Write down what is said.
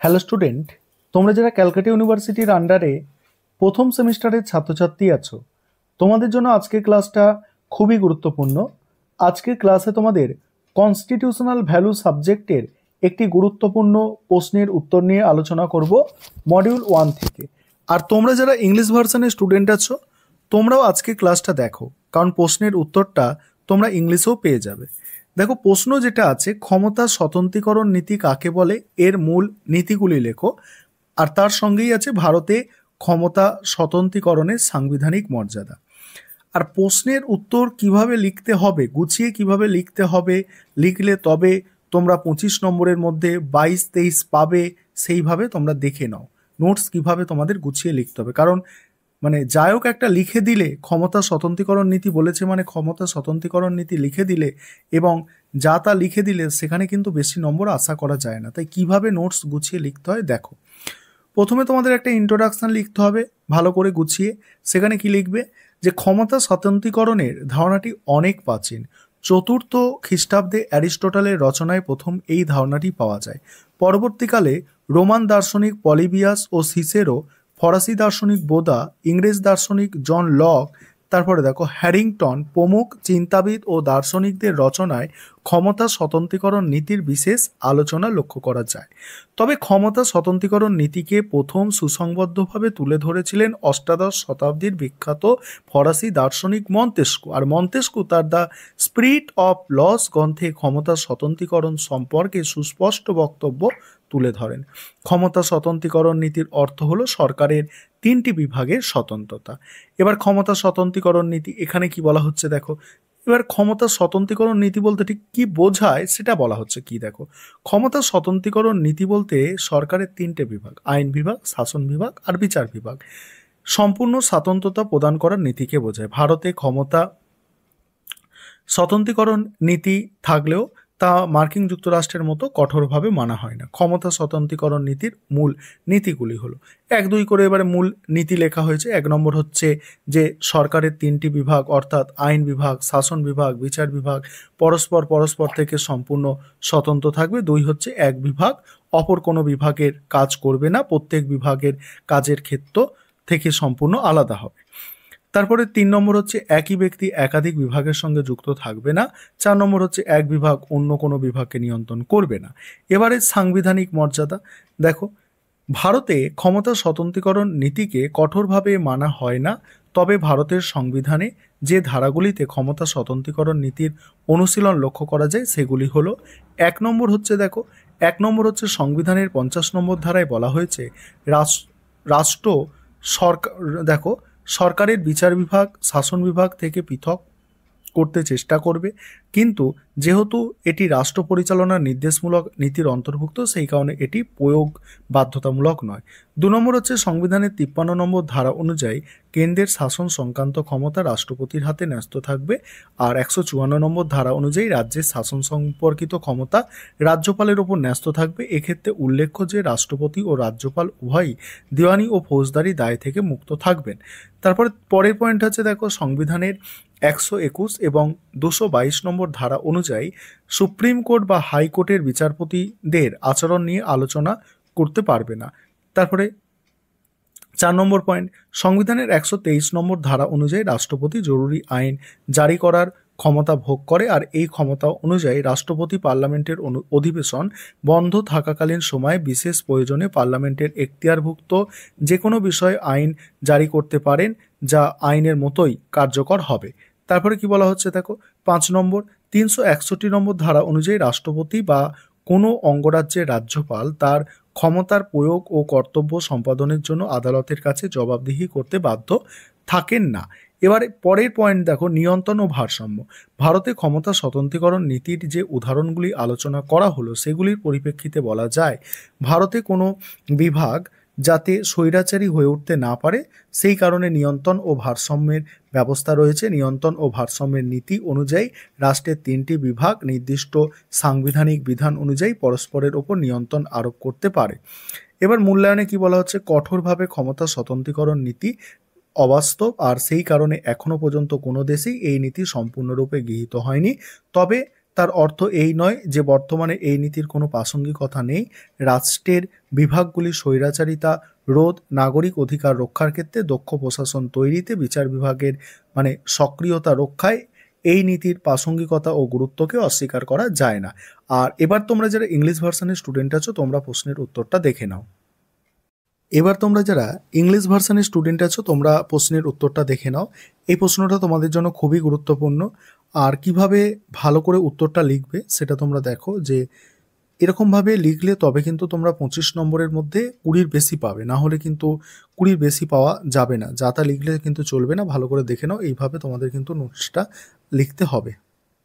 Hello student, তোমরা যারা ক্যালকাটা ইউনিভার্সিটির আন্ডারে প্রথম সেমিস্টারের ছাত্রছাত্রী আছো, তোমাদের জন্য আজকের ক্লাসটা খুবই গুরুত্বপূর্ণ। আজকের ক্লাসে তোমাদের কনস্টিটিউশনাল ভ্যালু সাবজেক্টের একটি গুরুত্বপূর্ণ প্রশ্নের উত্তর নিয়ে আলোচনা করব মডিউল 1 থেকে। আর তোমরা যারা ইংলিশ ভার্সনের স্টুডেন্ট আছো, তোমরাও আজকে ক্লাসটা দেখো, কারণ প্রশ্নের উত্তরটা তোমরা ইংলিশেও পেয়ে যাবে। দেখো, প্রশ্ন যেটা আছে, ক্ষমতা স্বতন্ত্রীকরণ নীতি কাকে বলে, এর মূল নীতিগুলি লেখো। আর তার সঙ্গেই আছে ভারতে ক্ষমতা স্বতন্ত্রীকরণের সাংবিধানিক মর্যাদা। আর প্রশ্নের উত্তর কিভাবে লিখতে হবে, গুছিয়ে কিভাবে লিখতে হবে, লিখলে তবে তোমরা 25 নম্বরের মধ্যে 22-23 পাবে, সেইভাবে তোমরা দেখে নাও নোটস কিভাবে তোমাদের গুছিয়ে লিখতে হবে। কারণ যাই হোক, একটা লিখে দিলে, ক্ষমতা স্বতন্ত্রীকরণ নীতি বলেছে মানে ক্ষমতা স্বতন্ত্রীকরণ নীতি লিখে দিলে এবং যা তা লিখে দিলে সেখানে কিন্তু বেশি নম্বর আশা করা যায় না। তাই কিভাবে নোটস গুছিয়ে লিখতে হয় দেখো। প্রথমে তোমাদের একটা ইন্ট্রোডাকশন লিখতে হবে ভালো করে গুছিয়ে। সেখানে কি লিখবে, যে ক্ষমতা স্বতন্ত্রীকরণের ধারণাটি অনেক প্রাচীন। 4th খ্রিস্টাব্দে অ্যারিস্টটলের রচনায় প্রথম এই ধারণাটি পাওয়া যায়। পরবর্তীকালে রোমান দার্শনিক পলিবিয়াস ও সিসেরো, ফরাসি দার্শনিক বোদা, ইংরেজ দার্শনিক জন লক, তারপরে দেখো হ্যারিংটন প্রমুখ চিন্তাবিদ ও দার্শনিকদের রচনায় ক্ষমতা স্বতন্ত্রীকরণ নীতির বিশেষ আলোচনা লক্ষ্য করা যায়। তবে ক্ষমতা স্বতন্ত্রীকরণ নীতিকে প্রথম সুসংবদ্ধভাবে তুলে ধরেছিলেন অষ্টাদশ শতাব্দীর বিখ্যাত ফরাসি দার্শনিক মন্তেস্কু। আর মন্তেস্কু তার দ্য স্পিরিট অফ লস গ্রন্থে ক্ষমতা স্বতন্ত্রীকরণ সম্পর্কে সুস্পষ্ট বক্তব্য তুলে ধরেন। ক্ষমতা স্বতন্ত্রীকরণ নীতির অর্থ হলো সরকারের 3টি বিভাগের স্বতন্ত্রতা। এবার ক্ষমতা স্বতন্ত্রীকরণ নীতি এখানে কি বলা হচ্ছে দেখো। এবার ক্ষমতা স্বতন্ত্রীকরণ নীতি বলতে ঠিক কি বোঝায় সেটা বলা হচ্ছে কি দেখো। ক্ষমতা স্বতন্ত্রীকরণ নীতি বলতে সরকারের 3টে বিভাগ, আইন বিভাগ, শাসন বিভাগ আর বিচার বিভাগ, সম্পূর্ণ স্বাতন্ত্রতা প্রদান করার নীতিকে বোঝায়। ভারতে ক্ষমতা স্বতন্ত্রীকরণ নীতি থাকলেও তা মার্কিন যুক্তরাষ্ট্রের মতো কঠোরভাবে মানা হয় না। ক্ষমতা স্বতন্ত্রীকরণ নীতির মূল নীতিগুলি হলো 1-2 করে এবারে মূল নীতি লেখা হয়েছে। 1 নম্বর হচ্ছে যে সরকারের 3টি বিভাগ অর্থাৎ আইন বিভাগ, শাসন বিভাগ, বিচার বিভাগ পরস্পর থেকে সম্পূর্ণ স্বতন্ত্র থাকবে। 2 হচ্ছে এক বিভাগ অপর কোনো বিভাগের কাজ করবে না, প্রত্যেক বিভাগের কাজের ক্ষেত্র থেকে সম্পূর্ণ আলাদা হবে। তারপরে 3 নম্বর হচ্ছে একই ব্যক্তি একাধিক বিভাগের সঙ্গে যুক্ত থাকবে না। 4 নম্বর হচ্ছে এক বিভাগ অন্য কোনো বিভাগকে নিয়ন্ত্রণ করবে না। এবারে সাংবিধানিক মর্যাদা দেখো, ভারতে ক্ষমতা স্বতন্ত্রীকরণ নীতিকে কঠোরভাবে মানা হয় না। তবে ভারতের সংবিধানে যে ধারাগুলিতে ক্ষমতা স্বতন্ত্রীকরণ নীতির অনুশীলন লক্ষ্য করা যায় সেগুলি হলো 1 নম্বর হচ্ছে দেখো, 1 নম্বর হচ্ছে সংবিধানের 50 নম্বর ধারায় বলা হয়েছে রাষ্ট্র সরকার দেখো সরকারের বিচার বিভাগ শাসন বিভাগ থেকে পৃথক করতে চেষ্টা করবে, কিন্তু যেহেতু এটি রাষ্ট্র পরিচালনার নির্দেশমূলক নীতির অন্তর্ভুক্ত সেই কারণে এটি প্রয়োগ বাধ্যতামূলক নয়। 2 নম্বর হচ্ছে সংবিধানের 53 নম্বর ধারা অনুযায়ী কেন্দ্রের শাসন সংক্রান্ত ক্ষমতা রাষ্ট্রপতির হাতে ন্যস্ত থাকবে। আর 154 নম্বর ধারা অনুযায়ী রাজ্যের শাসন সম্পর্কিত ক্ষমতা রাজ্যপালের ওপর ন্যস্ত থাকবে। এক্ষেত্রে উল্লেখ্য যে রাষ্ট্রপতি ও রাজ্যপাল উভয়ই দেওয়ানি ও ফৌজদারি দায় থেকে মুক্ত থাকবেন। তারপরে পরের পয়েন্ট হচ্ছে দেখো, সংবিধানের 121 এবং 222 নম্বর ধারা অনুযায়ী সুপ্রিম কোর্ট বা হাইকোর্টের বিচারপতিদের আচরণ নিয়ে আলোচনা করতে পারবে না। তারপরে 4 নম্বর পয়েন্ট, সংবিধানের 123 নম্বর ধারা অনুযায়ী রাষ্ট্রপতি জরুরি আইন জারি করার ক্ষমতা ভোগ করে। আর এই ক্ষমতা অনুযায়ী রাষ্ট্রপতি পার্লামেন্টের অধিবেশন বন্ধ থাকাকালীন সময়ে বিশেষ প্রয়োজনে পার্লামেন্টের এখতিয়ারভুক্ত যে কোনো বিষয়ে আইন জারি করতে পারেন, যা আইনের মতোই কার্যকর হবে। তারপরে কি বলা হচ্ছে দেখো, 5 নম্বর 361 নম্বর ধারা অনুযায়ী রাষ্ট্রপতি বা কোনো অঙ্গরাজ্যের রাজ্যপাল তার ক্ষমতার প্রয়োগ ও কর্তব্য সম্পাদনের জন্য আদালতের কাছে জবাবদিহি করতে বাধ্য থাকেন না। এবারে পরের পয়েন্ট দেখো, নিয়ন্ত্রণ ও ভারসাম্য। ভারতে ক্ষমতা স্বতন্ত্রীকরণ নীতির যে উদাহরণগুলি আলোচনা করা হলো সেগুলির পরিপ্রেক্ষিতে বলা যায় ভারতে কোনো বিভাগ যাতে স্বৈরাচারী হয়ে উঠতে না পারে সেই কারণে নিয়ন্ত্রণ ও ভারসাম্যের ব্যবস্থা রয়েছে। নিয়ন্ত্রণ ও ভারসাম্যের নীতি অনুযায়ী রাষ্ট্রের 3টি বিভাগ নির্দিষ্ট সাংবিধানিক বিধান অনুযায়ী পরস্পরের ওপর নিয়ন্ত্রণ আরোপ করতে পারে। এবার মূল্যায়নে কি বলা হচ্ছে, কঠোরভাবে ক্ষমতা স্বতন্ত্রীকরণ নীতি অবাস্তব, আর সেই কারণে এখনো পর্যন্ত কোনো দেশেই এই নীতি সম্পূর্ণরূপে গৃহীত হয়নি। তবে তার অর্থ এই নয় যে বর্তমানে এই নীতির কোনো প্রাসঙ্গিকতা নেই। রাষ্ট্রের বিভাগগুলি স্বৈরাচারিতা রোধ, নাগরিক অধিকার রক্ষার ক্ষেত্রে দক্ষ প্রশাসন তৈরিতে, বিচার বিভাগের সক্রিয়তা রক্ষায় এই নীতির প্রাসঙ্গিকতা ও গুরুত্বকে অস্বীকার করা যায় না। আর এবার তোমরা যারা ইংলিশ ভার্সনের স্টুডেন্ট আছো, তোমরা প্রশ্নের উত্তরটা দেখে নাও। এবার তোমরা যারা ইংলিশ ভার্সনের স্টুডেন্ট আছো, তোমরা প্রশ্নের উত্তরটা দেখে নাও। এই প্রশ্নটা তোমাদের জন্য খুবই গুরুত্বপূর্ণ। আর কিভাবে ভালো করে উত্তরটা লিখবে সেটা তোমরা দেখো, যে এরকমভাবে লিখলে তবে কিন্তু তোমরা 25 নম্বরের মধ্যে 20-র বেশি পাবে, না হলে কিন্তু 20-র বেশি পাওয়া যাবে না। যা তা লিখলে কিন্তু চলবে না, ভালো করে দেখে নাও। এইভাবে তোমাদের কিন্তু নোটসটা লিখতে হবে।